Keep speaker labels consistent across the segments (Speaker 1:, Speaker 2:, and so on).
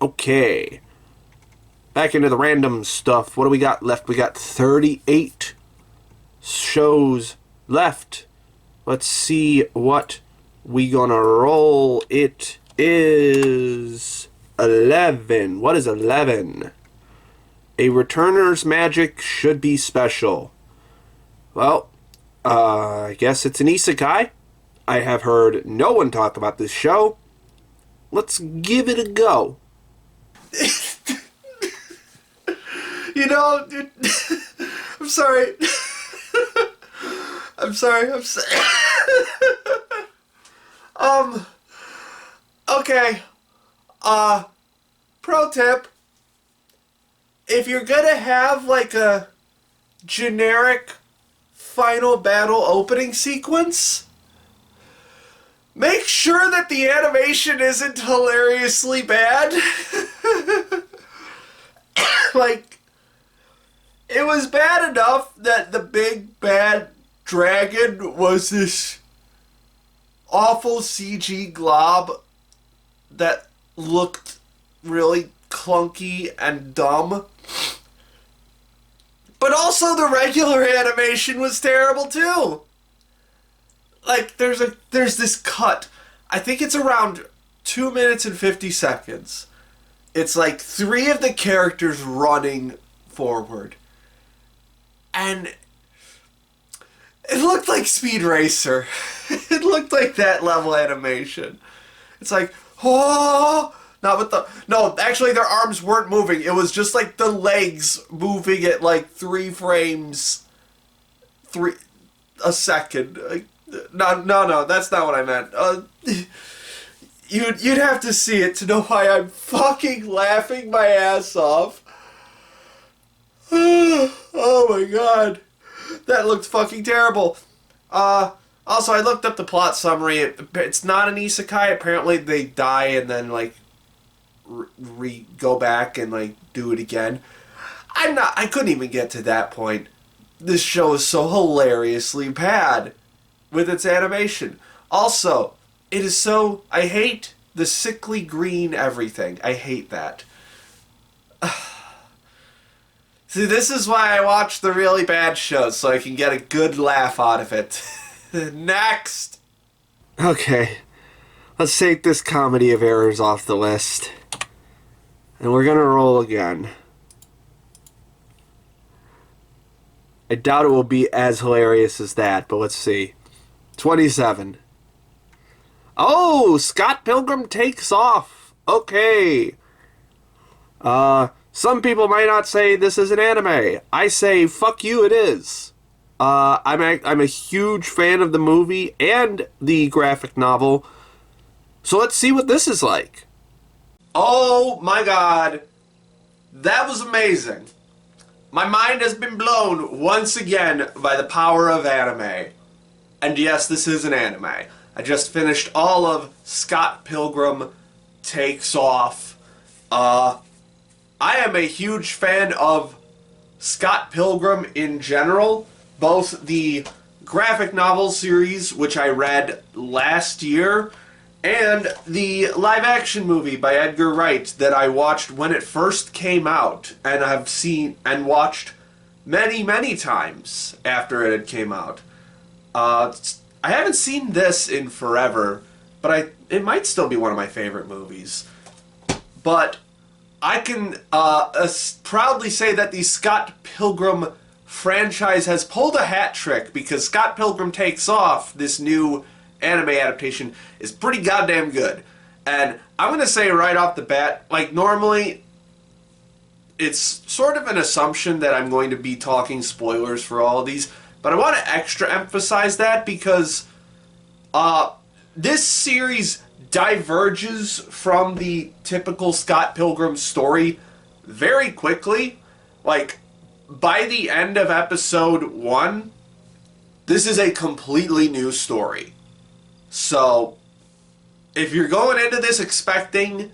Speaker 1: Okay. Back into the random stuff. What do we got left? We got 38 shows left. Let's see what we gonna roll. It is 11. What is 11? A returner's magic should be special. Well, I guess it's an isekai. I have heard no one talk about this show. Let's give it a go.
Speaker 2: You know, dude, I'm sorry. I'm sorry. Okay. Pro tip. If you're gonna have like a generic final battle opening sequence, make sure that the animation isn't hilariously bad. Like, it was bad enough that the big bad dragon was this awful CG glob that looked really clunky and dumb. But also the regular animation was terrible too. Like, there's this cut. I think it's around 2 minutes and 50 seconds. It's like 3 of the characters running forward. And it looked like Speed Racer. It looked like that level animation. It's like, oh, not with the... No, actually their arms weren't moving. It was just like the legs moving at like 3 frames a second. Like, no, that's not what I meant. You'd have to see it to know why I'm fucking laughing my ass off. Oh my god. That looked fucking terrible. Also, I looked up the plot summary. It's not an isekai. Apparently they die and then, like, go back and, like, do it again. I couldn't even get to that point. This show is so hilariously bad with its animation. Also, it is so... I hate the sickly green everything. I hate that. See, this is why I watch the really bad shows, so I can get a good laugh out of it. Next!
Speaker 1: Okay. Let's take this comedy of errors off the list. And we're gonna roll again. I doubt it will be as hilarious as that, but let's see. 27. Oh, Scott Pilgrim takes off. Okay. Some people might not say this is an anime. I say, fuck you, it is. I'm a huge fan of the movie and the graphic novel. So let's see what this is like.
Speaker 2: Oh my god. That was amazing. My mind has been blown once again by the power of anime. And yes, this is an anime. I just finished all of Scott Pilgrim Takes Off. I am a huge fan of Scott Pilgrim in general. Both the graphic novel series, which I read last year, and the live-action movie by Edgar Wright that I watched when it first came out, and have seen and watched many, many times after it came out. I haven't seen this in forever, but it might still be one of my favorite movies. But I can proudly say that the Scott Pilgrim franchise has pulled a hat trick, because Scott Pilgrim Takes Off, this new anime adaptation, is pretty goddamn good. And I'm going to say right off the bat, like, normally it's sort of an assumption that I'm going to be talking spoilers for all of these, but I want to extra emphasize that because this series diverges from the typical Scott Pilgrim story very quickly. Like, by the end of episode 1, this is a completely new story. So, if you're going into this expecting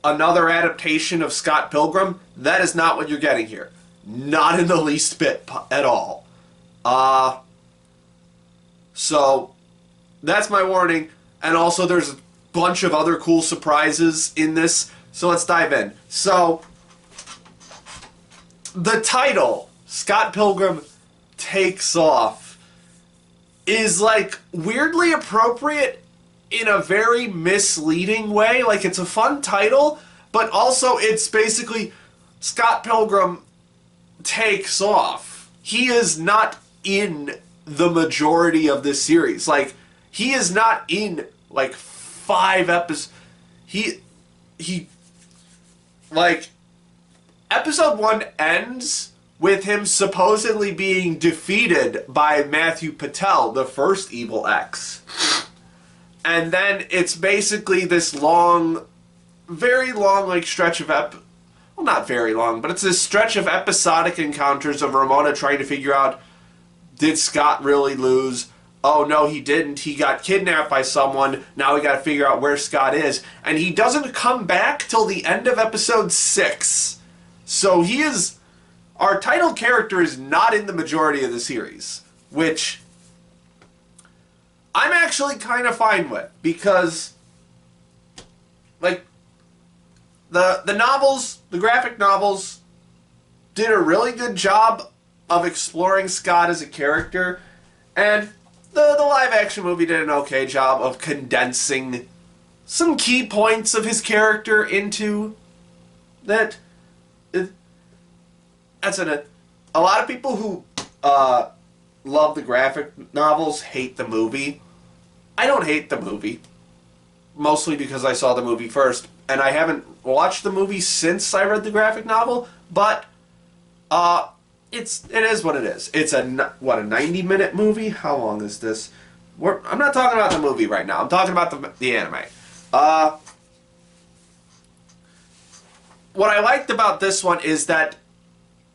Speaker 2: another adaptation of Scott Pilgrim, that is not what you're getting here. Not in the least bit at all. So, that's my warning. And also, there's a bunch of other cool surprises in this So let's dive in. So, the title, Scott Pilgrim Takes Off, is like weirdly appropriate in a very misleading way. Like, it's a fun title, but also it's basically Scott Pilgrim takes off. He is not in the majority of this series. Like, he is not in like 5 episodes. He like, episode 1 ends with him supposedly being defeated by Matthew Patel, the first Evil X. And then it's basically this long, very long, like, stretch of well, not very long, but it's this stretch of episodic encounters of Ramona trying to figure out, did Scott really lose? Oh, no, he didn't. He got kidnapped by someone. Now we gotta figure out where Scott is. And he doesn't come back till the end of episode 6. So he is... Our title character is not in the majority of the series, which I'm actually kind of fine with, because, like, the novels, the graphic novels, did a really good job of exploring Scott as a character, and the live-action movie did an okay job of condensing some key points of his character into that. That's it. A lot of people who love the graphic novels hate the movie. I don't hate the movie, mostly because I saw the movie first, and I haven't watched the movie since I read the graphic novel. But it is what it is. It's a 90-minute movie. How long is this? I'm not talking about the movie right now. I'm talking about the anime. What I liked about this one is that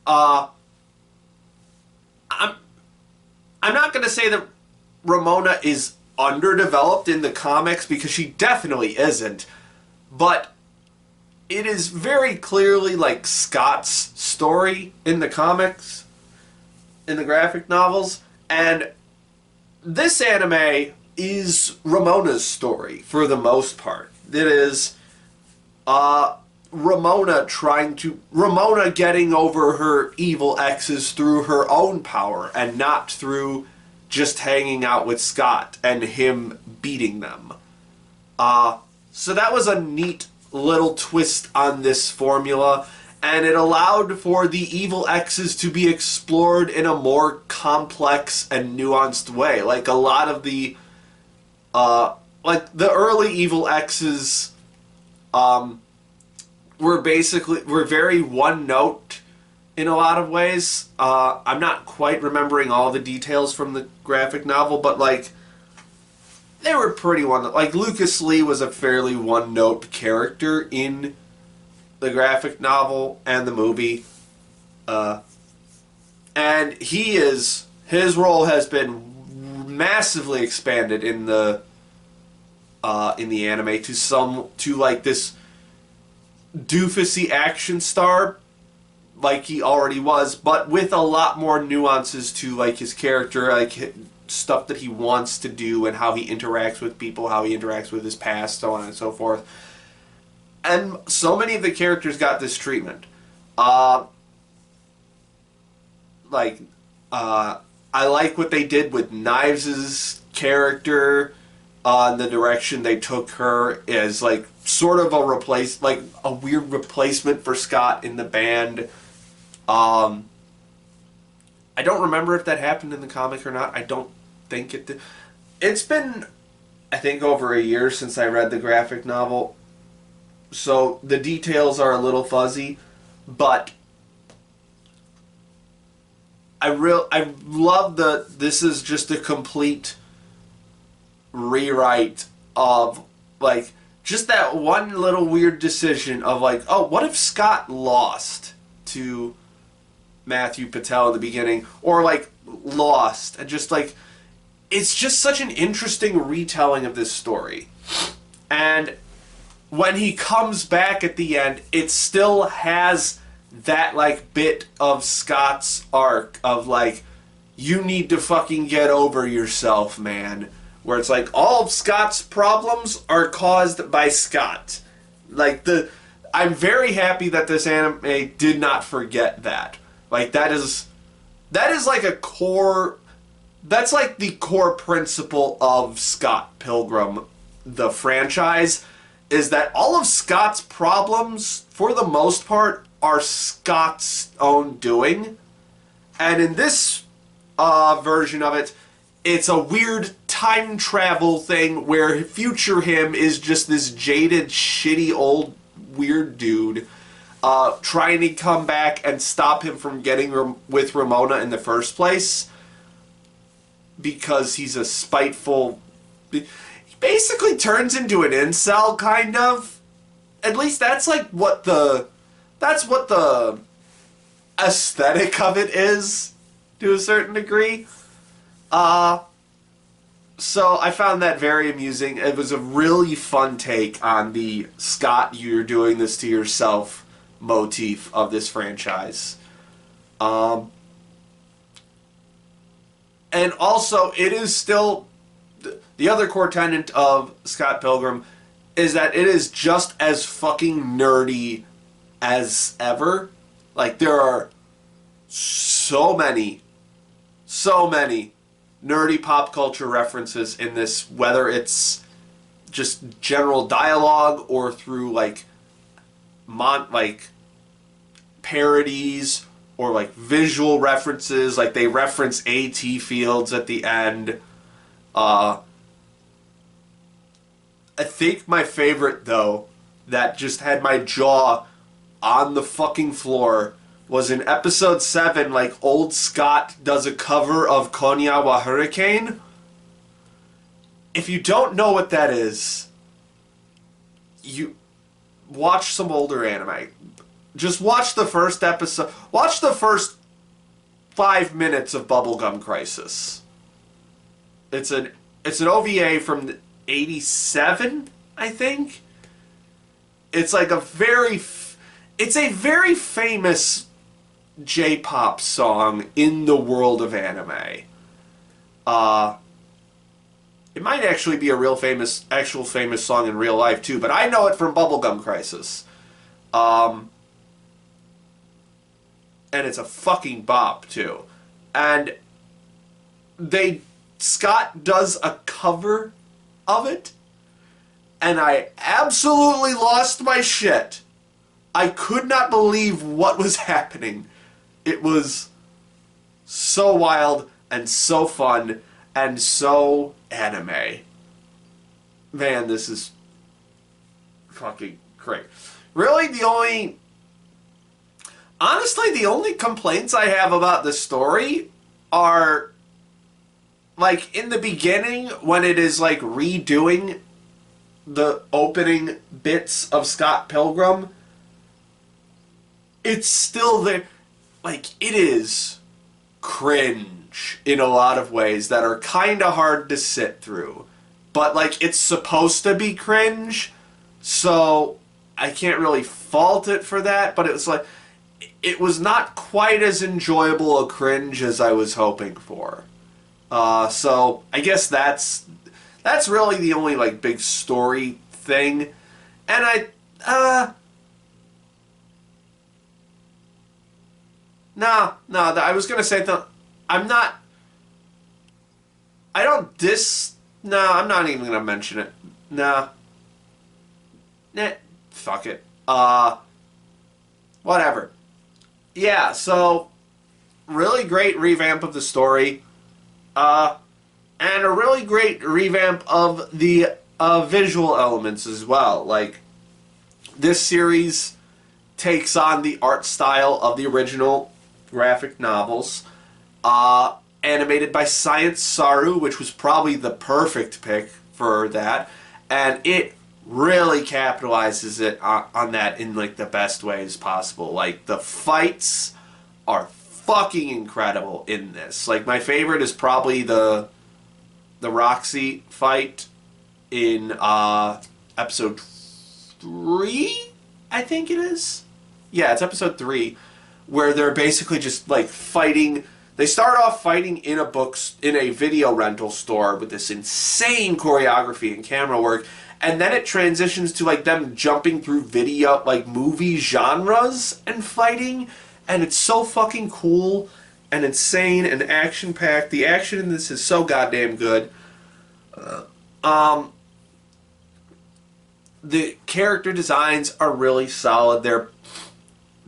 Speaker 2: I'm not going to say that Ramona is underdeveloped in the comics, because she definitely isn't, but it is very clearly like Scott's story in the comics, in the graphic novels, and this anime is Ramona's story for the most part. It is Ramona getting over her evil exes through her own power, and not through just hanging out with Scott and him beating them. So that was a neat little twist on this formula, and it allowed for the evil exes to be explored in a more complex and nuanced way. Like, a lot of the like the early evil exes were very one note in a lot of ways. I'm not quite remembering all the details from the graphic novel, but like, they were pretty one. Like, Lucas Lee was a fairly one note character in the graphic novel and the movie, and his role has been massively expanded in the anime to like this doofusy action star like he already was, but with a lot more nuances to like his character, like stuff that he wants to do and how he interacts with people, how he interacts with his past, so on and so forth. And so many of the characters got this treatment. I like what they did with Knives' character, the direction they took her as like sort of a weird replacement for Scott in the band. I don't remember if that happened in the comic or not. I don't think it did. It's been, I think, over a year since I read the graphic novel, so the details are a little fuzzy, but I love this is just a complete rewrite of like just that one little weird decision of like, oh, what if Scott lost to Matthew Patel in the beginning, or like lost, and just like, it's just such an interesting retelling of this story. And when he comes back at the end, it still has that like bit of Scott's arc of like, you need to fucking get over yourself, man. Where it's like, all of Scott's problems are caused by Scott. Like, I'm very happy that this anime did not forget that. Like, that is like a core... That's like the core principle of Scott Pilgrim, the franchise, is that all of Scott's problems, for the most part, are Scott's own doing. And in this version of it, it's a weird time travel thing where future him is just this jaded, shitty, old, weird dude trying to come back and stop him from getting with Ramona in the first place because he's a spiteful... He basically turns into an incel, kind of. At least that's like what the... That's what the aesthetic of it is, to a certain degree. So I found that very amusing. It was a really fun take on the Scott, you're doing this to yourself motif of this franchise. And also, it is still... The other core tenet of Scott Pilgrim is that it is just as fucking nerdy as ever. Like, there are so many nerdy pop culture references in this, whether it's just general dialogue or through like parodies or like visual references. Like, they reference AT Fields at the end. I think my favorite, though, that just had my jaw on the fucking floor, was in episode 7, like, old Scott does a cover of Konya wa Hurricane. If you don't know what that is, you watch some older anime. Just watch the first episode. Watch the first 5 minutes of Bubblegum Crisis. It's an OVA from 87, I think. It's like it's a very famous J-pop song in the world of anime. It might actually be a actual famous song in real life too, but I know it from Bubblegum Crisis. And it's a fucking bop too. And Scott does a cover of it, and I absolutely lost my shit. I could not believe what was happening. It was so wild and so fun and so anime. Man, this is fucking great. Really, honestly, the only complaints I have about the story are, like, in the beginning, when it is, like, redoing the opening bits of Scott Pilgrim, it's still there. Like, it is cringe in a lot of ways that are kind of hard to sit through. But, like, it's supposed to be cringe, so I can't really fault it for that, but it was like, it was not quite as enjoyable a cringe as I was hoping for. So I guess that's really the only, like, big story thing. And I was gonna say that I'm not even gonna mention it. Fuck it. Whatever. Yeah, so really great revamp of the story. And a really great revamp of the visual elements as well. Like, this series takes on the art style of the original graphic novels, animated by Science Saru, which was probably the perfect pick for that, and it really capitalizes it on that in, like, the best ways possible. Like, the fights are fucking incredible in this. Like, my favorite is probably the Roxy fight in episode 3, I think it is. Yeah, it's episode 3, where they're basically just, like, fighting. They start off fighting in a video rental store with this insane choreography and camera work, and then it transitions to like them jumping through video, like movie genres and fighting, and it's so fucking cool and insane and action packed. The action in this is so goddamn good. The character designs are really solid. They're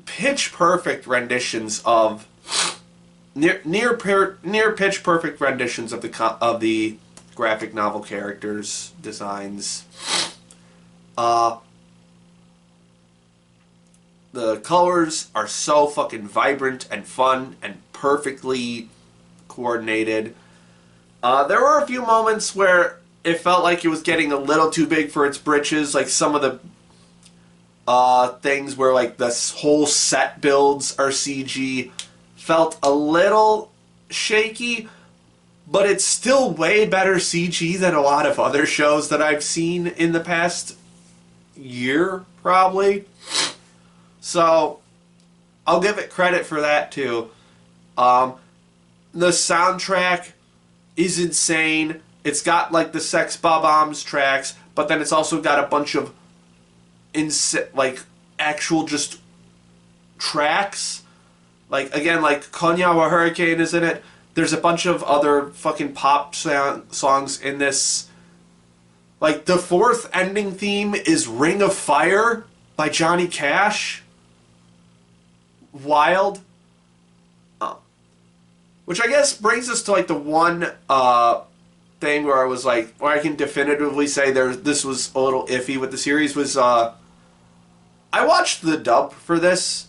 Speaker 2: pitch perfect renditions of near pitch perfect renditions of the graphic novel characters designs. The colors are so fucking vibrant and fun and perfectly coordinated. There were a few moments where it felt like it was getting a little too big for its britches, like some of the things where like this whole set builds are CG felt a little shaky, but it's still way better CG than a lot of other shows that I've seen in the past year, probably. So, I'll give it credit for that too. The soundtrack is insane. It's got like the Sex Bob-ombs tracks, but then it's also got a bunch of like actual just tracks. Like again, like Konyawa Hurricane is in it. There's a bunch of other fucking pop songs in this. Like the fourth ending theme is Ring of Fire by Johnny Cash. Wild. Which I guess brings us to like the one thing where I was like, where I can definitively say this was a little iffy with the series was I watched the dub for this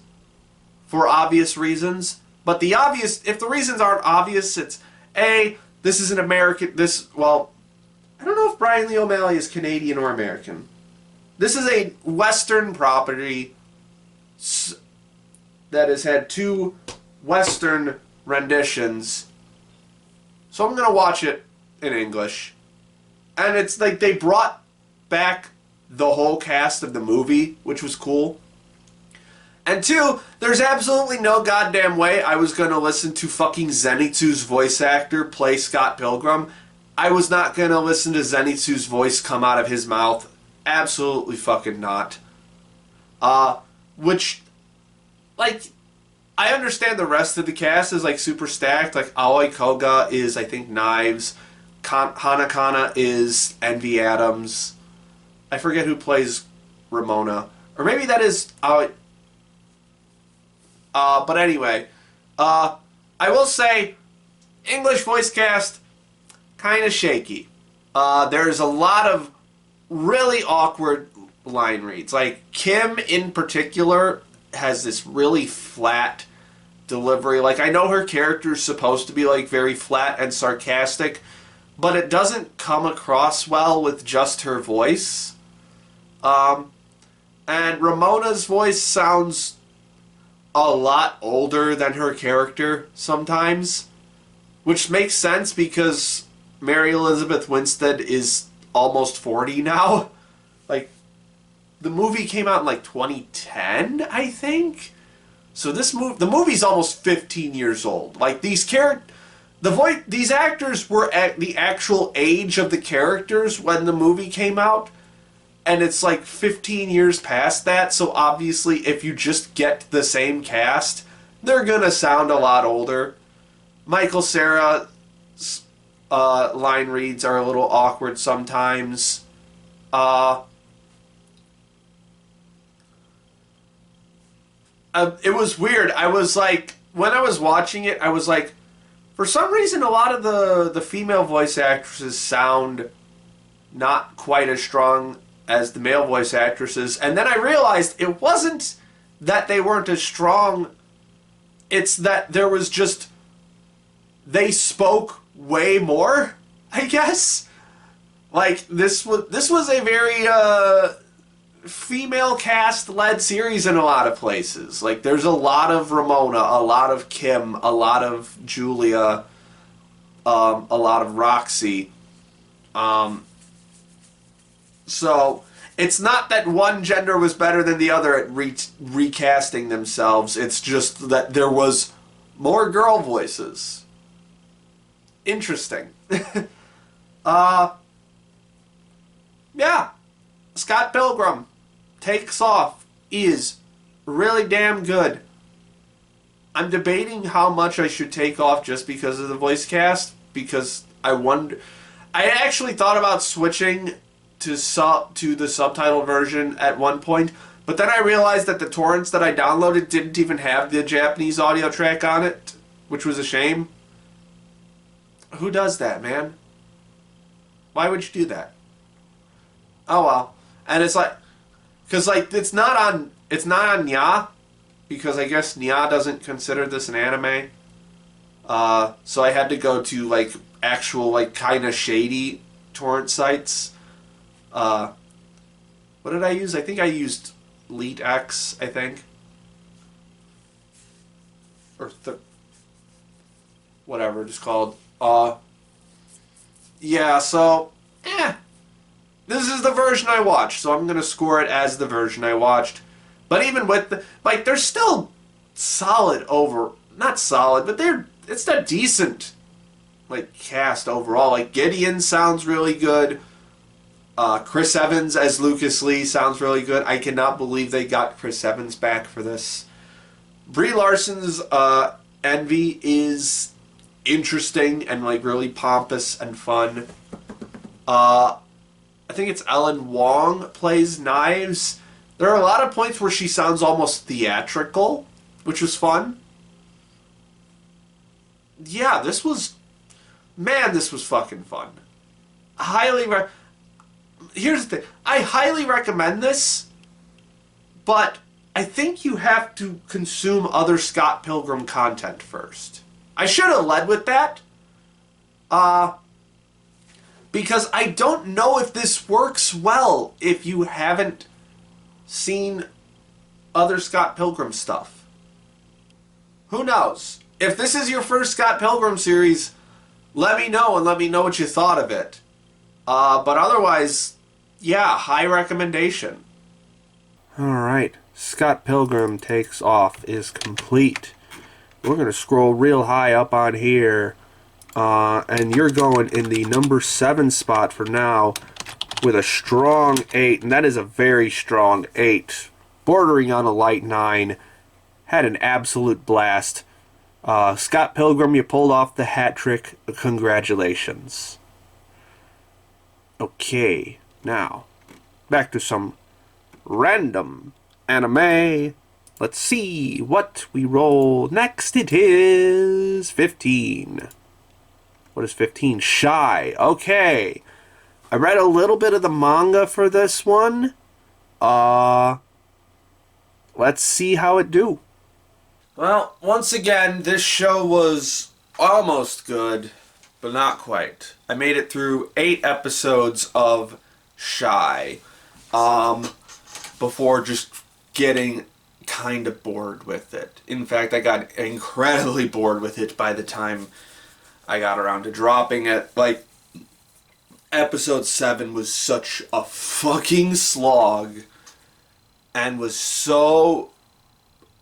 Speaker 2: for obvious reasons, but if the reasons aren't obvious, it's this is an American, well, I don't know if Brian Lee O'Malley is Canadian or American. This is a Western property that has had two Western renditions, so I'm gonna watch it in English. And it's like they brought back the whole cast of the movie, which was cool. And two, there's absolutely no goddamn way I was gonna listen to fucking Zenitsu's voice actor play Scott Pilgrim. I was not gonna listen to Zenitsu's voice come out of his mouth. Absolutely fucking not. Which, like, I understand the rest of the cast is like super stacked. Like Aoi Koga is, I think, Knives. Hanakana is Envy Adams. I forget who plays Ramona, or maybe that is Aoi. But anyway, I will say, English voice cast kind of shaky. There's a lot of really awkward line reads. Like Kim in particular has this really flat delivery. Like I know her character's supposed to be like very flat and sarcastic, but it doesn't come across well with just her voice. And Ramona's voice sounds a lot older than her character sometimes, which makes sense because Mary Elizabeth Winstead is almost 40 now. Like, the movie came out in like 2010, I think. So the movie's almost 15 years old. Like these actors were at the actual age of the characters when the movie came out, and it's like 15 years past that. So obviously, if you just get the same cast, they're gonna sound a lot older. Michael Cera's line reads are a little awkward sometimes. It was weird. I was like, when I was watching it, I was like, for some reason, a lot of the female voice actresses sound not quite as strong as the male voice actresses. And then I realized it wasn't that they weren't as strong. It's that there was just, they spoke way more, I guess. Like, this was a very female cast led series in a lot of places. Like there's a lot of Ramona, a lot of Kim, a lot of Julia, a lot of Roxy. So it's not that one gender was better than the other at recasting themselves. It's just that there was more girl voices. Interesting. Yeah. Scott Pilgrim Takes Off is really damn good. I'm debating how much I should take off just because of the voice cast, because I actually thought about switching to the subtitle version at one point, but then I realized that the torrents that I downloaded didn't even have the Japanese audio track on it, which was a shame. Who does that, man? Why would you do that? Oh well. And it's like, because like it's not on Nya, because I guess Nya doesn't consider this an anime. So I had to go to like actual like kind of shady torrent sites. What did I use? I think I used LeetX, I think. Or whatever it's called. Yeah, so this is the version I watched, so I'm gonna score it as the version I watched. But even with they're still solid not solid, but it's a decent like cast overall. Like Gideon sounds really good. Chris Evans as Lucas Lee sounds really good. I cannot believe they got Chris Evans back for this. Brie Larson's Envy is interesting and like really pompous and fun. I think it's Ellen Wong plays Knives. There are a lot of points where she sounds almost theatrical, which was fun. Yeah, this was fucking fun. Here's the thing. I highly recommend this, but I think you have to consume other Scott Pilgrim content first. I should have led with that. Because I don't know if this works well if you haven't seen other Scott Pilgrim stuff. Who knows? If this is your first Scott Pilgrim series, let me know and let me know what you thought of it. But otherwise, yeah, high recommendation.
Speaker 1: Alright, Scott Pilgrim Takes Off is complete. We're going to scroll real high up on here. And you're going in the number 7 spot for now with a strong 8. And that is a very strong 8. Bordering on a light 9. Had an absolute blast. Scott Pilgrim, you pulled off the hat trick. Congratulations. Okay, now back to some random anime. Let's see what we roll next. It is 15. What is 15? Shy. Okay. I read a little bit of the manga for this one. Let's see how it do. Well, once again, this show was almost good, but not quite. I made it through 8 episodes of Shy before just getting kind of bored with it. In fact, I got incredibly bored with it by the time I got around to dropping it. Like, episode 7 was such a fucking slog and was so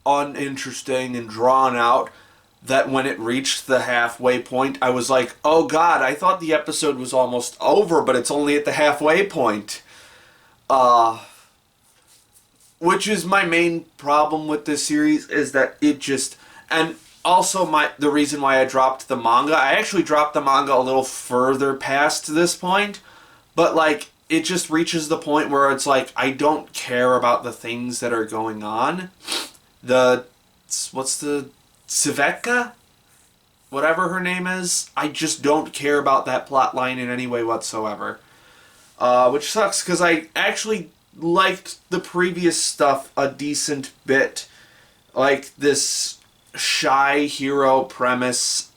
Speaker 1: uninteresting and drawn out that when it reached the halfway point, I was like, oh god, I thought the episode was almost over, but it's only at the halfway point. Which is my main problem with this series, is that it just... And also the reason why I dropped the manga, I actually dropped the manga a little further past this point, but like, it just reaches the point where it's like, I don't care about the things that are going on. What's the Sveka? Whatever her name is, I just don't care about that plot line in any way whatsoever. Which sucks, because I actually liked the previous stuff a decent bit. Like, this shy hero premise,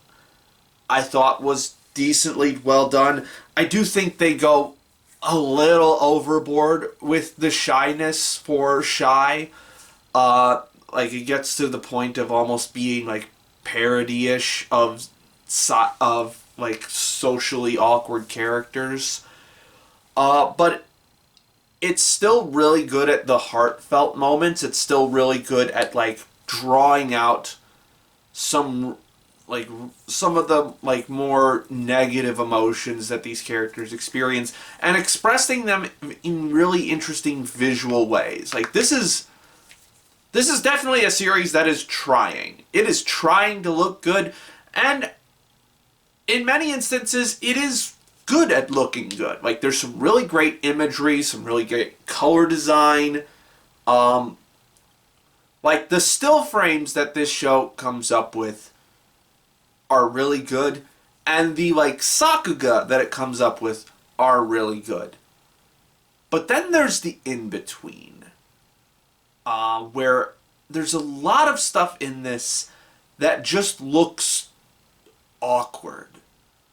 Speaker 1: I thought was decently well done. I do think they go a little overboard with the shyness for Shy. Like, it gets to the point of almost being, like, parody-ish of like, socially awkward characters. But it's still really good at the heartfelt moments. It's still really good at, like, drawing out some
Speaker 2: like some of the like more negative emotions that these characters experience and expressing them in really interesting visual ways. Like this is definitely a series that is trying. It is trying to look good, and in many instances it is good at looking good. Like there's some really great imagery, some really great color design. Like the still frames that this show comes up with are really good, and the like sakuga that it comes up with are really good. But then there's the in-between, where there's a lot of stuff in this that just looks awkward.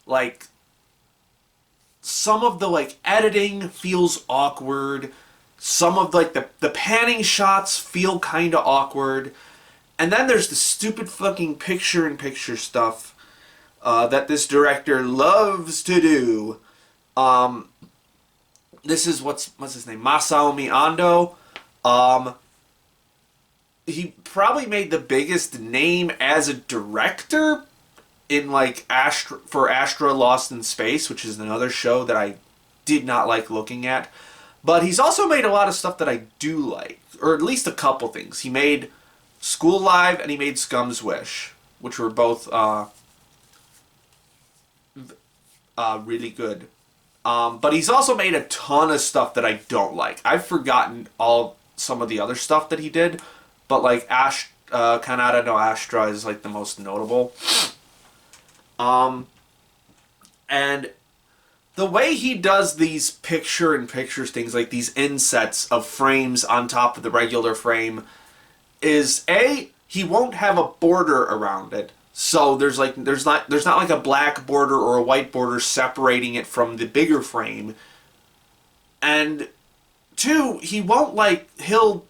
Speaker 2: Like some of the like editing feels awkward. Some of like the panning shots feel kind of awkward. And then there's the stupid fucking picture-in-picture stuff that this director loves to do. This is what's his name? Masaomi Ando. He probably made the biggest name as a director in like for Astra Lost in Space, which is another show that I did not like looking at. But he's also made a lot of stuff that I do like, or at least a couple things. He made School Live and he made Scum's Wish, which were both really good. But he's also made a ton of stuff that I don't like. I've forgotten some of the other stuff that he did, but like Kanata no Astra is like the most notable. And the way he does these picture-in-picture things, like these insets of frames on top of the regular frame, is he won't have a border around it. So there's not like a black border or a white border separating it from the bigger frame. And two, he'll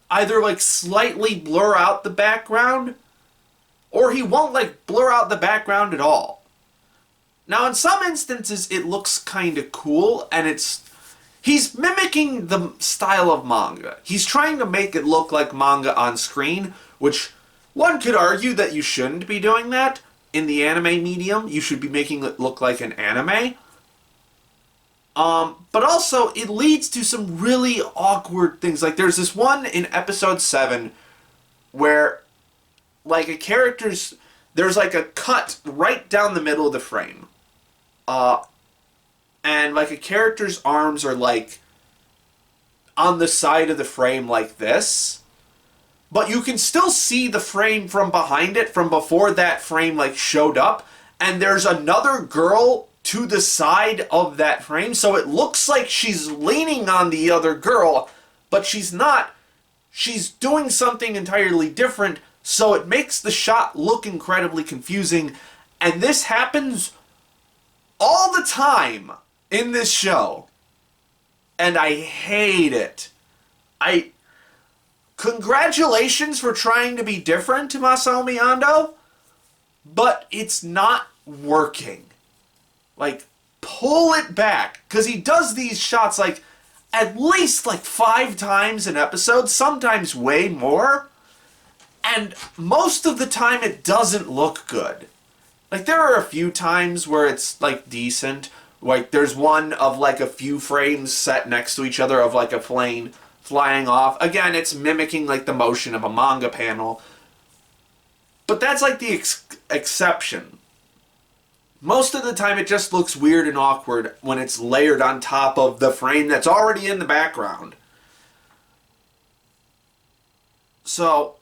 Speaker 2: either like slightly blur out the background, or he won't like blur out the background at all. Now, in some instances, it looks kind of cool, and he's mimicking the style of manga. He's trying to make it look like manga on screen, which one could argue that you shouldn't be doing that in the anime medium. You should be making it look like an anime. But also, it leads to some really awkward things. Like, there's this one in episode 7 where, like, there's like a cut right down the middle of the frame. And like a character's arms are like on the side of the frame like this, but you can still see the frame from behind it from before that frame like showed up, and there's another girl to the side of that frame, so it looks like she's leaning on the other girl, but she's not. She's doing something entirely different, so it makes the shot look incredibly confusing, and this happens all the time in this show. And I hate it. Congratulations for trying to be different, Masaomi Ando, but it's not working. Like, pull it back, because he does these shots like at least like 5 times an episode, sometimes way more, and most of the time it doesn't look good. Like, there are a few times where it's, like, decent. Like, there's one of, like, a few frames set next to each other of, like, a plane flying off. Again, it's mimicking, like, the motion of a manga panel. But that's, like, the exception. Most of the time, it just looks weird and awkward when it's layered on top of the frame that's already in the background. So,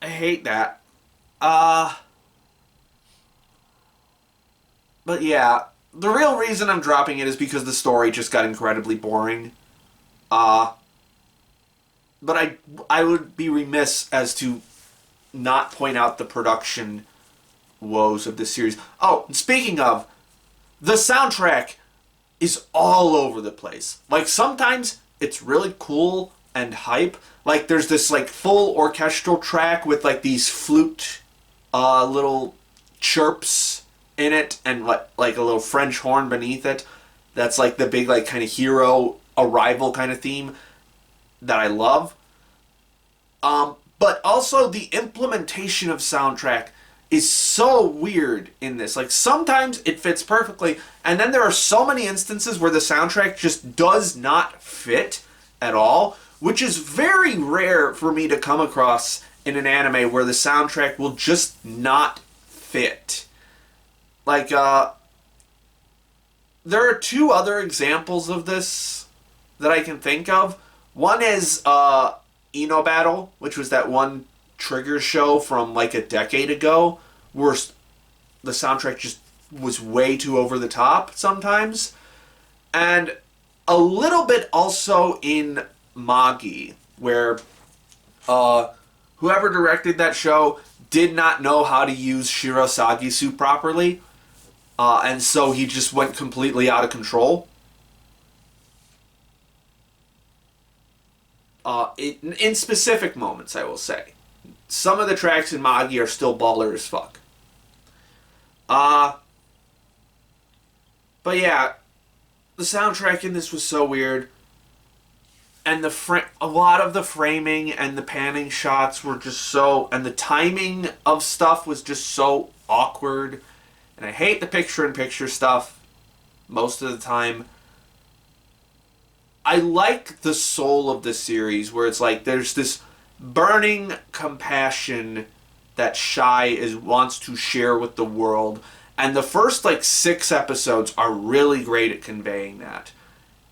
Speaker 2: I hate that. But yeah, the real reason I'm dropping it is because the story just got incredibly boring. But I would be remiss as to not point out the production woes of this series. Oh, and speaking of, the soundtrack is all over the place. Like, sometimes it's really cool and hype. Like, there's this, like, full orchestral track with, like, these flute little chirps in it, and like a little French horn beneath it. That's like the big like kind of hero arrival kind of theme that I love. But also the implementation of soundtrack is so weird in this. Like, sometimes it fits perfectly, and then there are so many instances where the soundtrack just does not fit at all, which is very rare for me to come across in an anime where the soundtrack will just not fit. Like, there are two other examples of this that I can think of. One is Ino Battle, which was that one Trigger show from like a decade ago, where the soundtrack just was way too over the top sometimes. And a little bit also in Magi, where whoever directed that show did not know how to use Shirasagisu properly, and so he just went completely out of control. In specific moments, I will say. Some of the tracks in Magi are still baller as fuck. But yeah, the soundtrack in this was so weird. And a lot of the framing and the panning shots were just so... And the timing of stuff was just so awkward. And I hate the picture-in-picture stuff most of the time. I like the soul of the series, where it's like there's this burning compassion that Shai wants to share with the world. And the first, 6 episodes are really great at conveying that.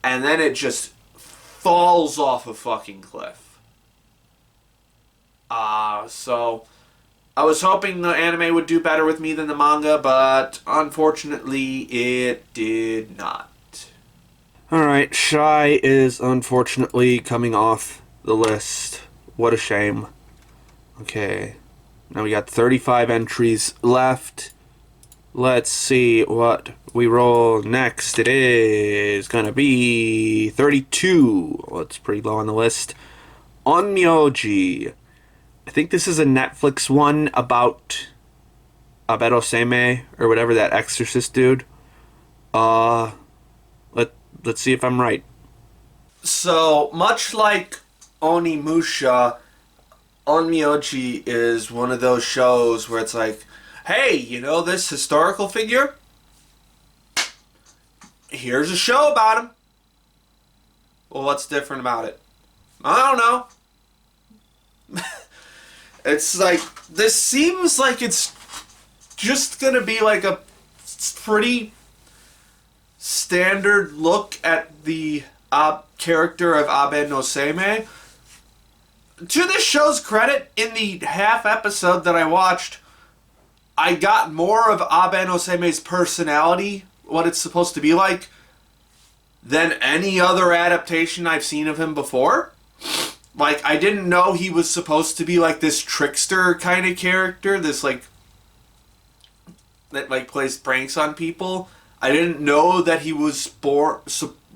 Speaker 2: And then it just falls off a fucking cliff. So I was hoping the anime would do better with me than the manga, but unfortunately it did not.
Speaker 1: Alright, Shai is unfortunately coming off the list. What a shame. Okay, now we got 35 entries left. Let's see what we roll next. It is gonna be 32. Well, it's pretty low on the list. Onmyoji. I think this is a Netflix one about Aberoseme, or whatever, that exorcist dude. Let's see if I'm right.
Speaker 2: So, much like Onimusha, Onmyoji is one of those shows where it's like, hey, you know this historical figure? Here's a show about him. Well, what's different about it? I don't know. It's like, this seems like it's just gonna be like a pretty standard look at the character of Abe no Seimei. To this show's credit, in the half episode that I watched, I got more of Abe no Seimei's personality, what it's supposed to be like, than any other adaptation I've seen of him before. Like, I didn't know he was supposed to be like this trickster kind of character, this that plays pranks on people. I didn't know that he was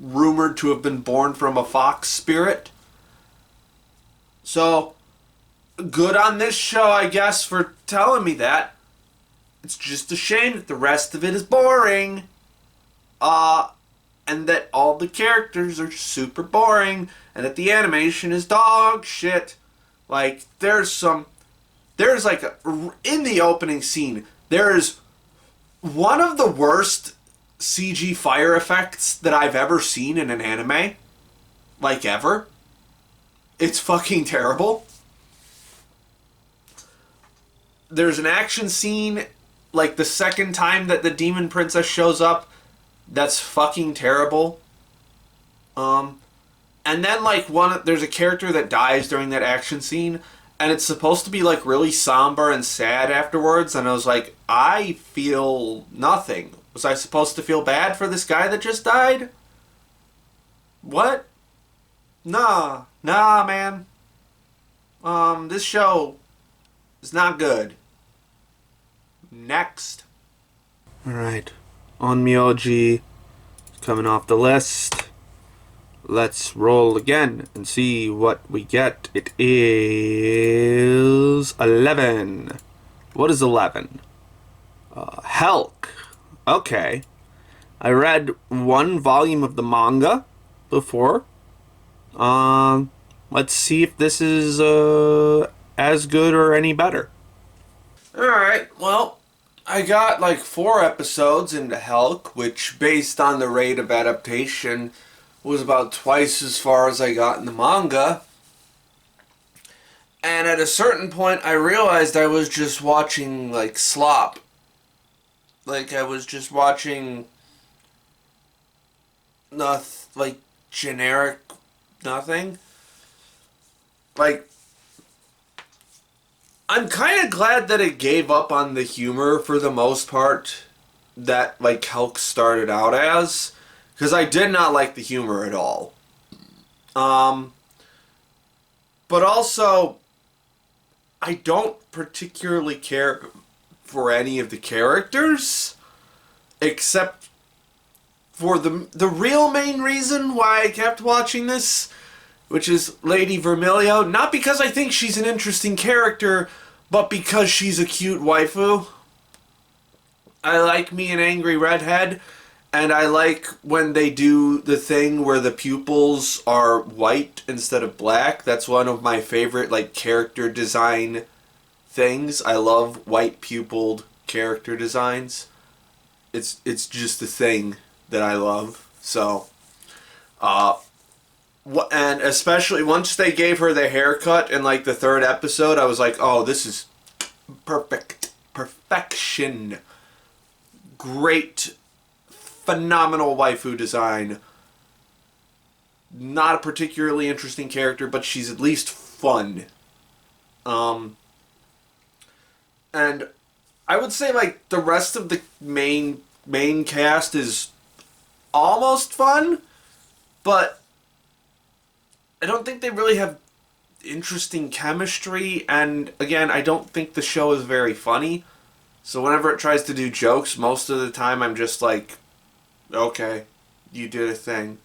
Speaker 2: rumored to have been born from a fox spirit. So, good on this show, I guess, for telling me that. It's just a shame that the rest of it is boring. And that all the characters are super boring. And that the animation is dog shit. Like, in the opening scene, there's one of the worst CG fire effects that I've ever seen in an anime. Like, ever. It's fucking terrible. There's an action scene, like the second time that the demon princess shows up, that's fucking terrible. And then there's a character that dies during that action scene, and it's supposed to be like really somber and sad afterwards, and I was like, I feel nothing. Was I supposed to feel bad for this guy that just died? What? Nah, man. This show is not good. Next.
Speaker 1: Alright. Onmyoji coming off the list. Let's roll again and see what we get. It is 11. What is 11? Helck. Okay. I read one volume of the manga before. Let's see if this is as good or any better. Alright, well, I got like 4 episodes into Helck, which, based on the rate of adaptation, was about twice as far as I got in the manga. And at a certain point, I realized I was just watching, like, slop. Like, I was just watching like, generic nothing. Like, I'm kind of glad that it gave up on the humor for the most part that, like, Helck started out as. Because I did not like the humor at all. But also, I don't particularly care for any of the characters, except for the real main reason why I kept watching this, which is Lady Vermilio. Not because I think she's an interesting character, but because she's a cute waifu. I like me an angry redhead, and I like when they do the thing where the pupils are white instead of black. That's one of my favorite, like, character design things. I love white pupiled character designs. It's just a thing that I love. So, and especially once they gave her the haircut in, like, the 3rd episode, I was like, oh, this is perfection. Great, phenomenal waifu design. Not a particularly interesting character, but she's at least fun. And I would say, like, the rest of the main cast is almost fun, but I don't think they really have interesting chemistry, and again, I don't think the show is very funny. So whenever it tries to do jokes, most of the time I'm just like, okay, you did a thing.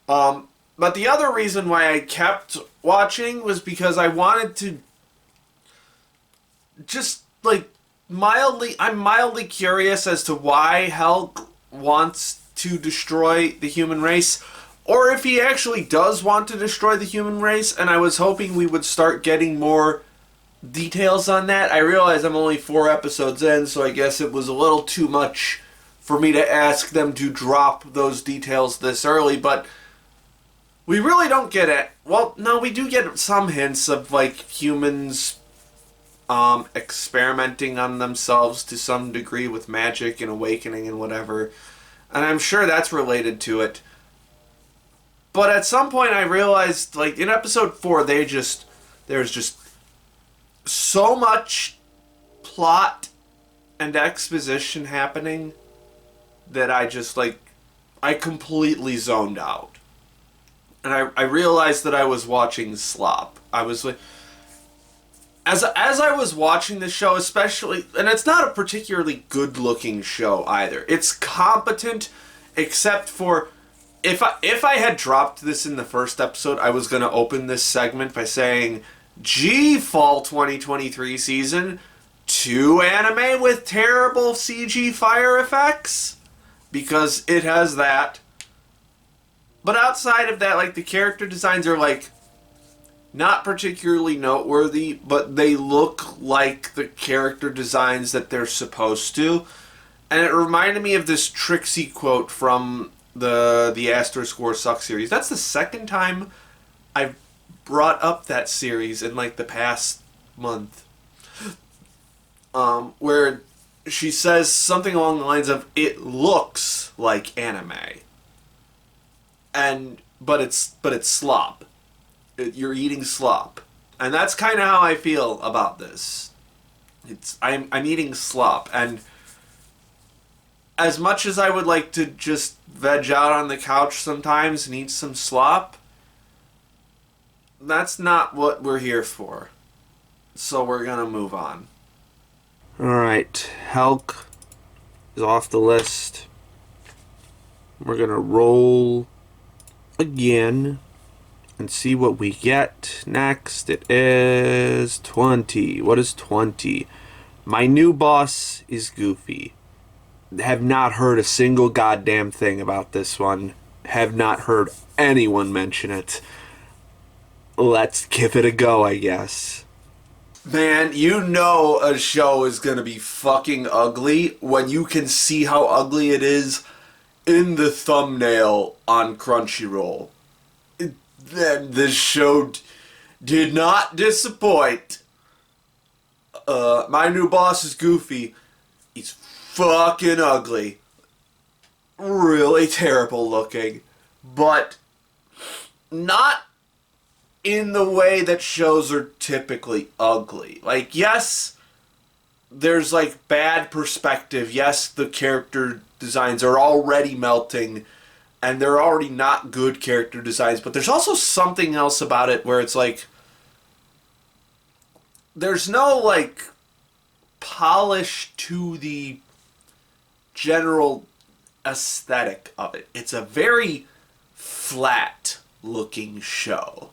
Speaker 1: But the other reason why I kept watching was because I wanted to just, like, I'm mildly curious as to why Helck wants to destroy the human race, or if he actually does want to destroy the human race, and I was hoping we would start getting more details on that. I realize I'm only 4 episodes in, so I guess it was a little too much for me to ask them to drop those details this early, but we really don't get it. Well, no, we do get some hints of, like, humans experimenting on themselves to some degree with magic and awakening and whatever. And I'm sure that's related to it. But at some point I realized, like, in episode 4, there's just so much plot and exposition happening that I just, like, I completely zoned out. And I realized that I was watching slop. I was like, as I was watching the show, especially, and it's not a particularly good-looking show either. It's competent, except for if I had dropped this in the first episode, I was going to open this segment by saying, "Gee, fall 2023 season, 2 anime with terrible CG fire effects," because it has that. But outside of that, like, the character designs are, like, not particularly noteworthy, but they look like the character designs that they're supposed to. And it reminded me of this Trixie quote from the Asterisk War Suck series. That's the second time I've brought up that series in, like, the past month. Where she says something along the lines of, "It looks like anime." But it's slop. You're eating slop, and that's kind of how I feel about this. I'm eating slop, and as much as I would like to just veg out on the couch sometimes and eat some slop, that's not what we're here for. So we're gonna move on. Alright, Helck is off the list. We're gonna roll again and see what we get next. It is 20. What is 20? My new boss is Goofy. Have not heard a single goddamn thing about this one. Have not heard anyone mention it. Let's give it a go, I guess.
Speaker 2: Man, you know a show is gonna be fucking ugly when you can see how ugly it is in the thumbnail on Crunchyroll. Then this show did not disappoint. My new boss is Goofy. He's fucking ugly. Really terrible looking. But not in the way that shows are typically ugly. Like, yes, there's like bad perspective. Yes, the character designs are already melting and they're already not good character designs, but there's also something else about it where it's like there's no like polish to the general aesthetic of it. It's a very flat looking show.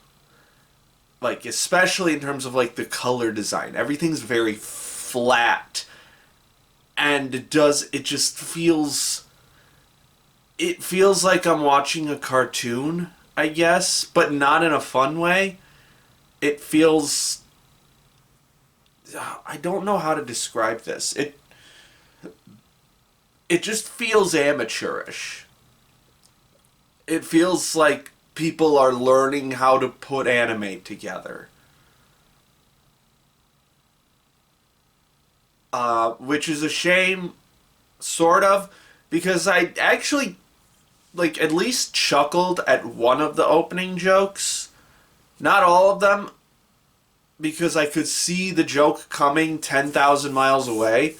Speaker 2: Like, especially in terms of like the color design. Everything's very flat. And it just feels like I'm watching a cartoon, I guess, but not in a fun way. It feels, I don't know how to describe this. It just feels amateurish. It feels like people are learning how to put anime together. Which is a shame, sort of, because I actually, like, at least chuckled at one of the opening jokes. Not all of them, because I could see the joke coming 10,000 miles away.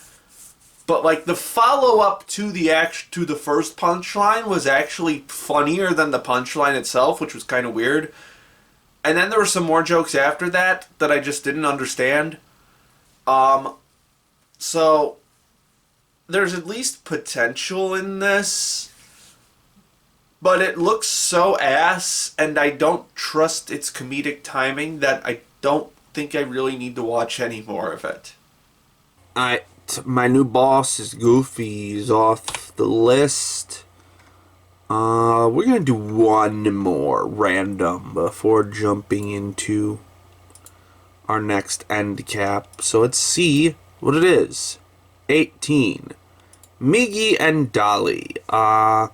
Speaker 2: But, like, the follow-up to the first punchline was actually funnier than the punchline itself, which was kind of weird. And then there were some more jokes after that I just didn't understand. So, there's at least potential in this. But it looks so ass, and I don't trust its comedic timing that I don't think I really need to watch any more of it.
Speaker 1: My new boss is Goofy. He's off the list. We're gonna do one more random before jumping into our next end cap. So let's see what it is. 18. Migi and Dali. I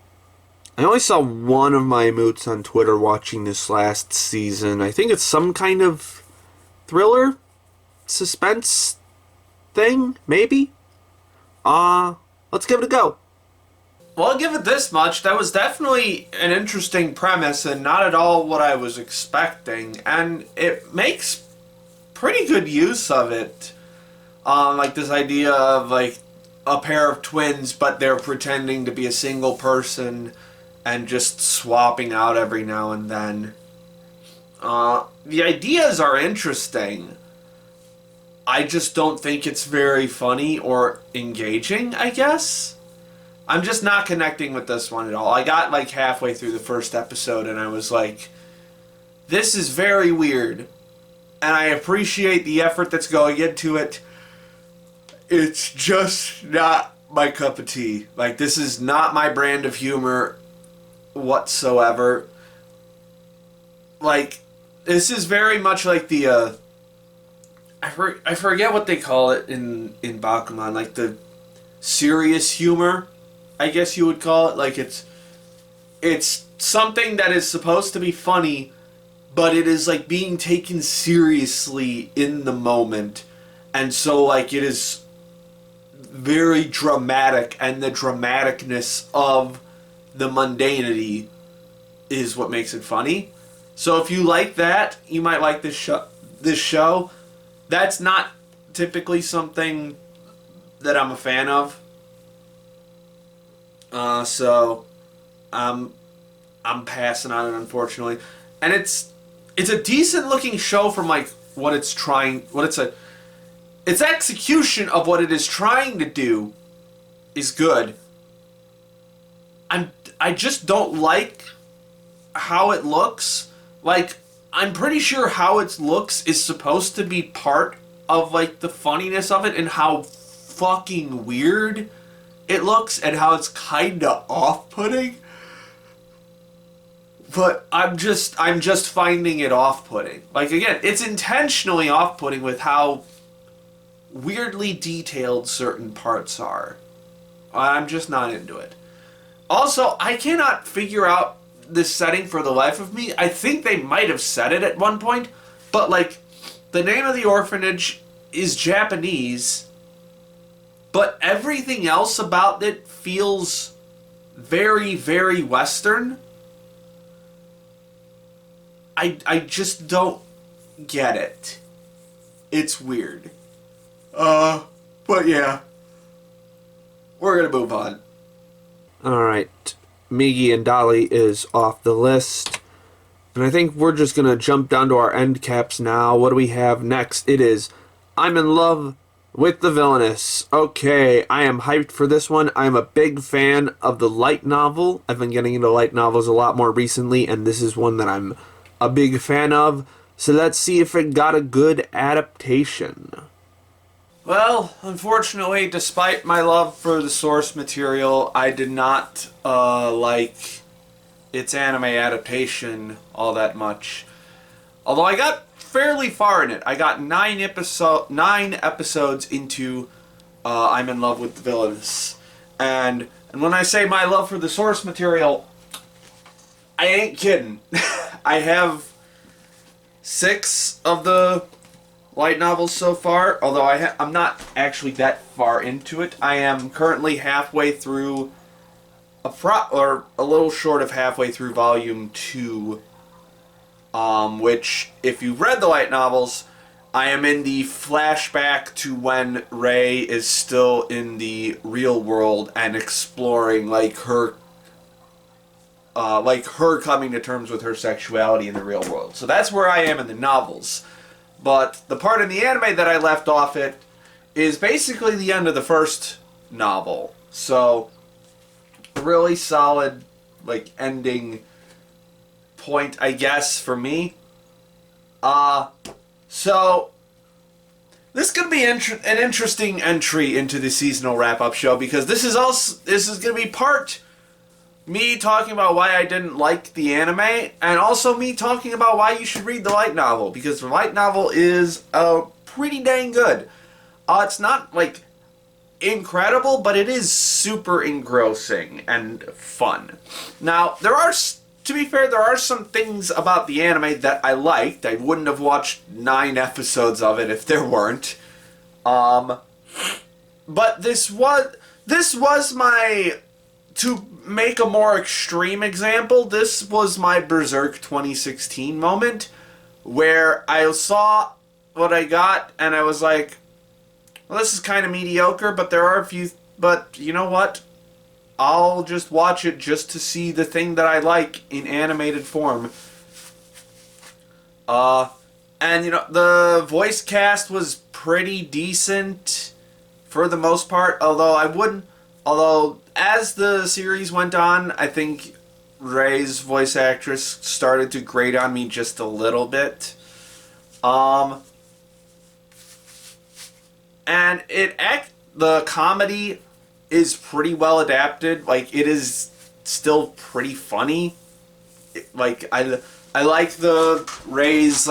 Speaker 1: only saw one of my moots on Twitter watching this last season. I think it's some kind of thriller, suspense thing, maybe? Let's give it a go.
Speaker 2: Well, I'll give it this much. That was definitely an interesting premise and not at all what I was expecting. And it makes pretty good use of it. Like this idea of like a pair of twins, but they're pretending to be a single person and just swapping out every now and then. The ideas are interesting. I just don't think it's very funny or engaging, I guess. I'm just not connecting with this one at all. I got like halfway through the first episode and I was like, this is very weird. And I appreciate the effort that's going into it. It's just not my cup of tea. Like, this is not my brand of humor whatsoever. Like, this is very much like the, I forget what they call it in Bakuman, like the serious humor, I guess you would call it. Like, it's something that is supposed to be funny, but it is like being taken seriously in the moment. And so, like, it is very dramatic, and the dramaticness of the mundanity is what makes it funny. So if you like that, you might like this show. That's not typically something that I'm a fan of. So I'm passing on it, unfortunately. And it's a decent looking show from like its execution of what it is trying to do is good. I just don't like how it looks. Like, I'm pretty sure how it looks is supposed to be part of like the funniness of it, and how fucking weird it looks and how it's kinda off-putting. But I'm just finding it off-putting. Like, again, it's intentionally off-putting with how weirdly detailed certain parts are. I'm just not into it. Also, I cannot figure out this setting for the life of me. I think they might have said it at one point, but like, the name of the orphanage is Japanese, but everything else about it feels very, very Western. I just don't get it. It's weird. But yeah. We're gonna move on.
Speaker 1: Alright. Migi and Dali is off the list. And I think we're just gonna jump down to our end caps now. What do we have next? It is I'm in Love with the Villainess. Okay, I am hyped for this one. I'm a big fan of the light novel. I've been getting into light novels a lot more recently, and this is one that I'm a big fan of. So let's see if it got a good adaptation.
Speaker 2: Well, unfortunately, despite my love for the source material, I did not like its anime adaptation all that much. Although I got fairly far in it. I got 9 episodes into I'm in Love with the Villainess. And when I say my love for the source material, I ain't kidding. I have 6 of the light novels so far, although I'm not actually that far into it. I am currently halfway through or a little short of halfway through volume 2, which, if you've read the light novels, I am in the flashback to when Rei is still in the real world and exploring her coming to terms with her sexuality in the real world. So that's where I am in the novels. But the part in the anime that I left off it is basically the end of the first novel. So, a really solid, ending point, I guess, for me. So, this is going to be an interesting entry into the seasonal wrap-up show, because this is going to be part me talking about why I didn't like the anime, and also me talking about why you should read the light novel, because the light novel is pretty dang good. It's not, incredible, but it is super engrossing and fun. Now, to be fair, there are some things about the anime that I liked. I wouldn't have watched 9 episodes of it if there weren't. But this was my... To make a more extreme example, this was my Berserk 2016 moment, where I saw what I got, and I was like, well, this is kind of mediocre, but there are a few... But, you know what? I'll just watch it just to see the thing that I like in animated form. And, the voice cast was pretty decent for the most part, although as the series went on, I think Rei's voice actress started to grate on me just a little bit. And the comedy is pretty well adapted. It is still pretty funny. I like the Rei's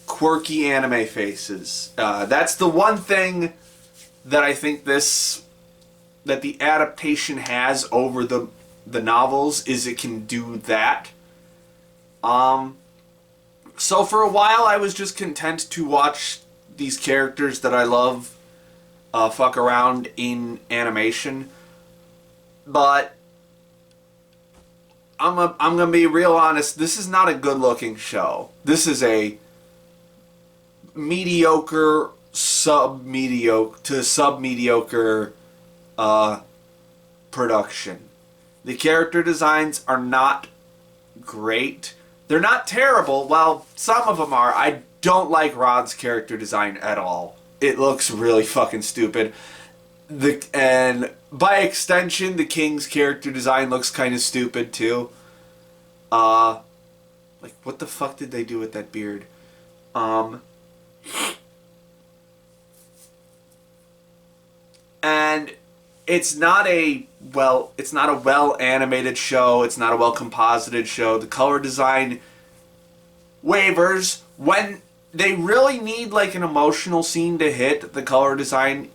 Speaker 2: quirky anime faces. That's the one thing that I think that the adaptation has over the novels, is it can do that. So for a while I was just content to watch these characters that I love fuck around in animation. But I'm gonna be real honest, this is not a good looking show. This is a mediocre, sub-mediocre production. The character designs are not great. They're not terrible. Well, some of them are. I don't like Rod's character design at all. It looks really fucking stupid. And by extension, the King's character design looks kind of stupid too. What the fuck did they do with that beard? And it's not a it's not a well animated show. It's not a well composited show. The color design wavers when they really need like an emotional scene to hit. The color design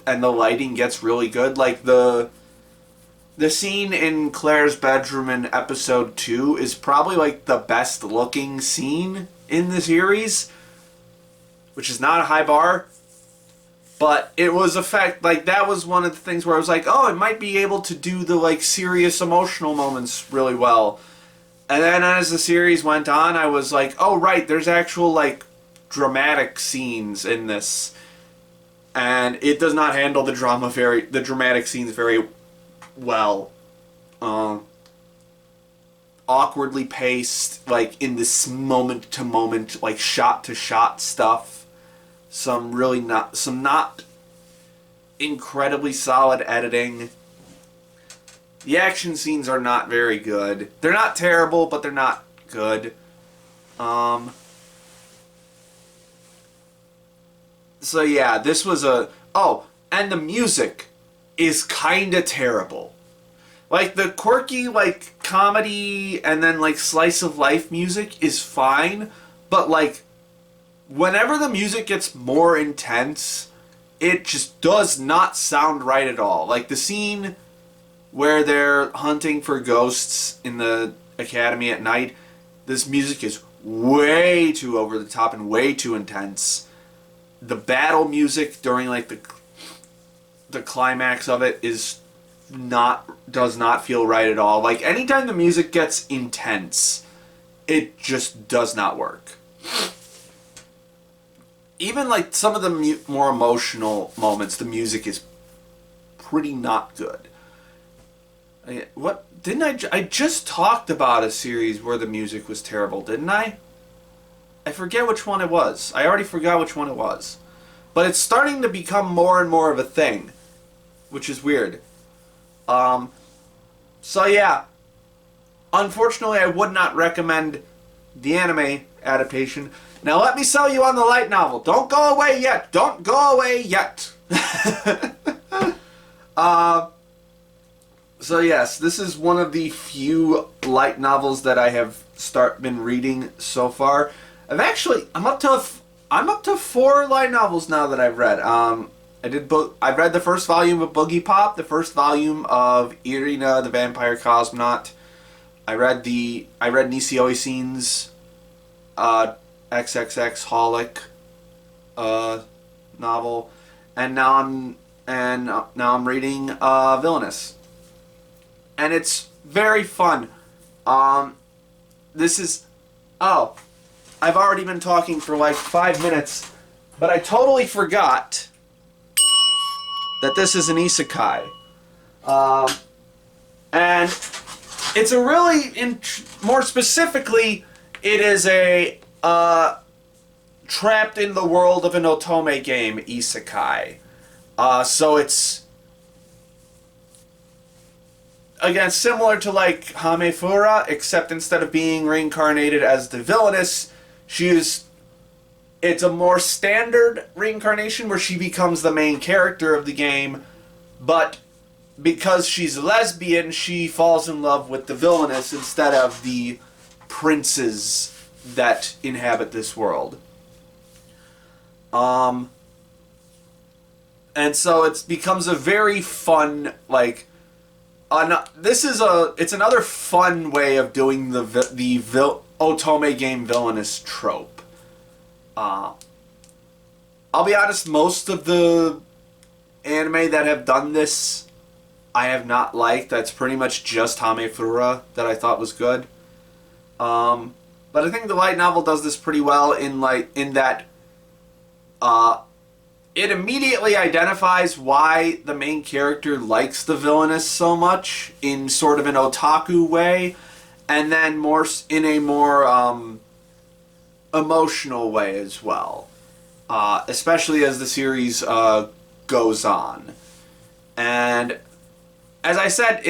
Speaker 2: and the lighting gets really good. Like the scene in Claire's bedroom in episode 2 is probably like the best looking scene in the series, which is not a high bar. But it was that was one of the things where I was like, oh, it might be able to do the like serious emotional moments really well. And then as the series went on, I was like, oh right, there's actual like dramatic scenes in this. And it does not handle the dramatic scenes very well. Awkwardly paced, like in this moment to moment, like shot to shot stuff. Some not incredibly solid editing. The action scenes are not very good. They're not terrible, but they're not good. So yeah, this was and the music is kinda terrible. Like the quirky like comedy and then like slice of life music is fine, but like whenever the music gets more intense, it just does not sound right at all. Like the scene where they're hunting for ghosts in the academy at night, this music is way too over the top and way too intense. The battle music during like the climax of it does not feel right at all. Like anytime the music gets intense, it just does not work. Even like some of the more emotional moments, the music is pretty not good. I just talked about a series where the music was terrible, didn't I? I forget which one it was. I already forgot which one it was. But it's starting to become more and more of a thing, which is weird. So yeah. Unfortunately, I would not recommend the anime adaptation. Now let me sell you on the light novel. Don't go away yet. Don't go away yet. So yes, this is one of the few light novels that I have been reading so far. I'm up to 4 light novels now that I've read. I read the first volume of Boogie Pop, the first volume of Irina the Vampire Cosmonaut. I read Nisio Isin's XXX Helck novel, and now I'm reading Villainess, and it's very fun. I've already been talking for like 5 minutes, but I totally forgot that this is an isekai, and it's a really more specifically, it is a trapped in the world of an otome game isekai. So it's, again, similar to like Hamefura, except instead of being reincarnated as the Villainess, it's a more standard reincarnation where she becomes the main character of the game, but because she's a lesbian, she falls in love with the Villainess instead of the princes that inhabit this world. And so it becomes a very fun, like, it's another fun way of doing the otome game Villainous trope. I'll be honest, most of the anime that have done this, I have not liked. That's pretty much just Hamefura that I thought was good. But I think the light novel does this pretty well in that it immediately identifies why the main character likes the Villainess so much in sort of an otaku way, and then in a more emotional way as well, especially as the series goes on. And as I said,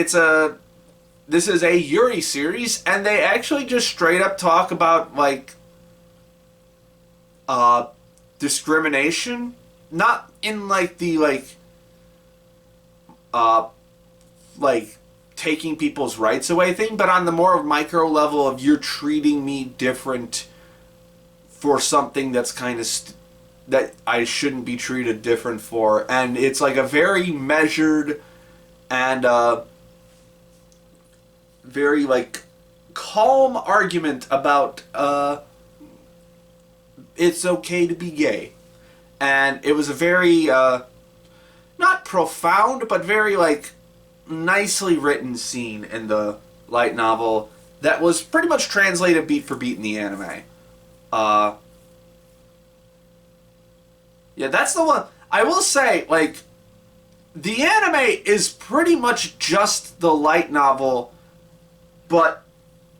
Speaker 2: this is a Yuri series, and they actually just straight up talk about like discrimination, not in like the
Speaker 1: like taking people's rights away thing, but on the more micro level of you're treating me different for something that's kind of that I shouldn't be treated different for. And it's like a very measured and very like calm argument about it's okay to be gay. And it was a very not profound, but very like nicely written scene in the light novel that was pretty much translated beat for beat in the anime. Yeah, that's the one. I will say, like, the anime is pretty much just the light novel, but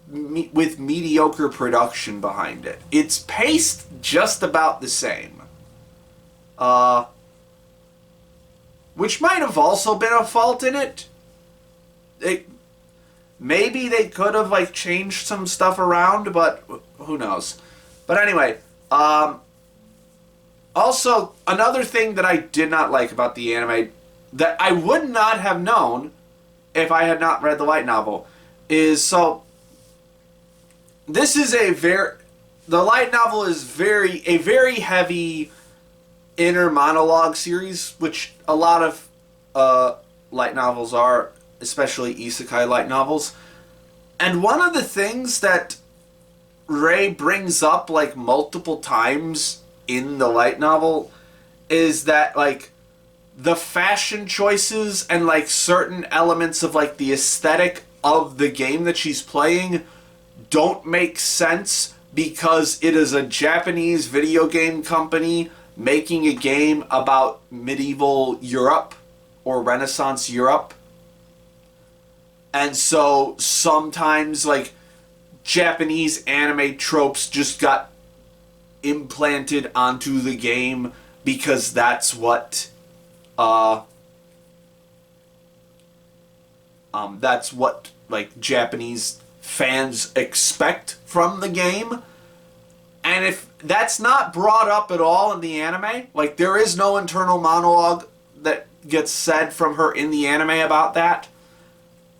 Speaker 1: with mediocre production behind it. It's paced just about the same. Which might have also been a fault in it. Maybe they could have like changed some stuff around, but who knows. But anyway, also another thing that I did not like about the anime that I would not have known if I had not read the light novel is so this is the light novel is a very heavy inner monologue series, which a lot of light novels are, especially isekai light novels. And one of the things that Ray brings up like multiple times in the light novel is that like the fashion choices and like certain elements of like the aesthetic of the game that she's playing don't make sense because it is a Japanese video game company making a game about medieval Europe or Renaissance Europe. And so sometimes like Japanese anime tropes just got implanted onto the game because that's what like Japanese fans expect from the game. And if that's not brought up at all in the anime, like there is no internal monologue that gets said from her in the anime about that,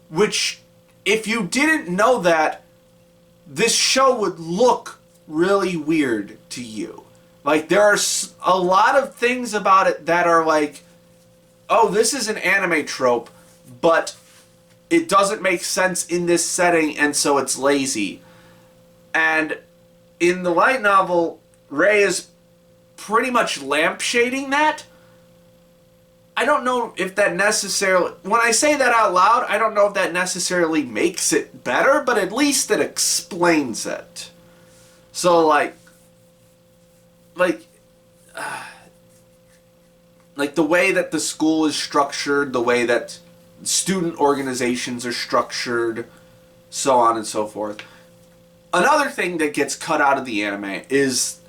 Speaker 1: which if you didn't know that, this show would look really weird to you. Like there are a lot of things about it that are like, oh, this is an anime trope, but it doesn't make sense in this setting, and so it's lazy. And in the light novel, Ray is pretty much lampshading that. I don't know if that necessarily... When I say that out loud, I don't know if that necessarily makes it better, but at least it explains it. So, like the way that the school is structured, the way that student organizations are structured, so on and so forth. Another thing that gets cut out of the anime is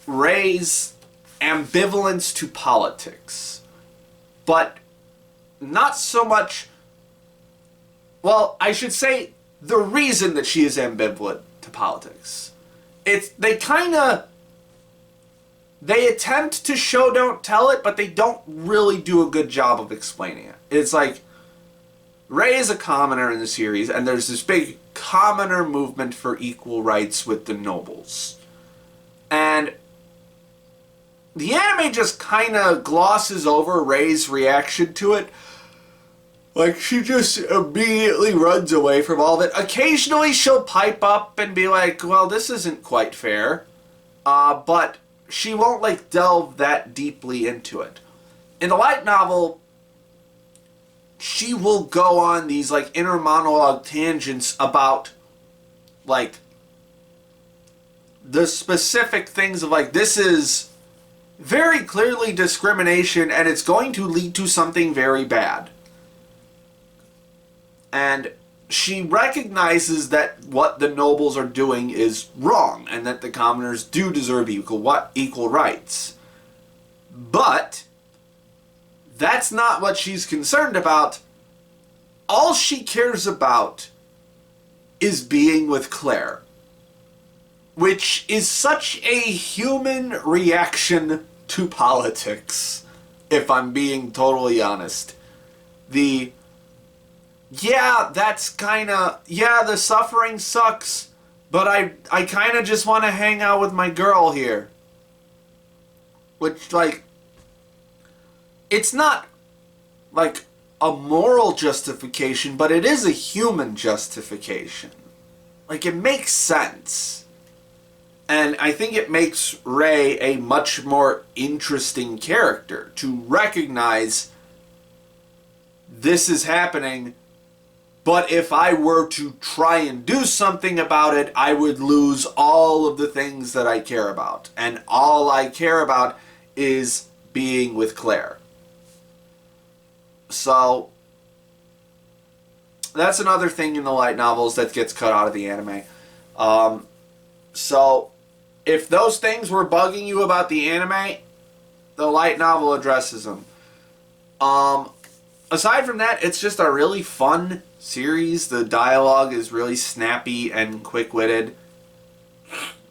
Speaker 1: Ray's ambivalence to politics. But not so much... Well, I should say the reason that she is ambivalent to politics. They attempt to show don't tell it, but they don't really do a good job of explaining it. It's like, Ray is a commoner in the series, and there's this big commoner movement for equal rights with the nobles. And the anime just kind of glosses over Ray's reaction to it. Like, she just immediately runs away from all of it. Occasionally she'll pipe up and be like, well, this isn't quite fair. But she won't, like, delve that deeply into it. In the light novel, she will go on these, like, inner monologue tangents about, like, the specific things of, like, this is very clearly discrimination and it's going to lead to something very bad. And she recognizes that what the nobles are doing is wrong and that the commoners do deserve equal rights. But that's not what she's concerned about. All she cares about is being with Claire, which is such a human reaction to politics, if I'm being totally honest. yeah, that's kind of, yeah, the suffering sucks, but I kind of just want to hang out with my girl here. Which, like, it's not, like, a moral justification, but it is a human justification. Like, it makes sense. And I think it makes Rei a much more interesting character to recognize this is happening, but if I were to try and do something about it, I would lose all of the things that I care about. And all I care about is being with Claire. So, that's another thing in the light novels that gets cut out of the anime. So, if those things were bugging you about the anime, the light novel addresses them. Aside from that, it's just a really fun series. The dialogue is really snappy and quick-witted.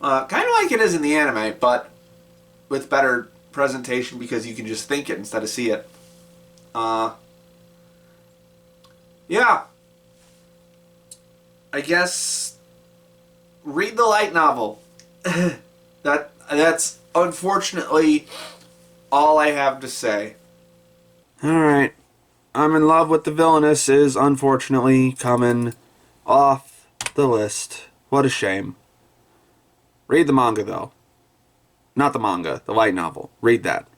Speaker 1: Kind of like it is in the anime, but with better presentation because you can just think it instead of see it. Yeah. I guess read the light novel. That's unfortunately all I have to say. Alright. I'm in love with the Villainess is unfortunately coming off the list. What a shame. Read the manga though. Not the manga, the light novel. Read that.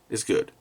Speaker 1: It's good.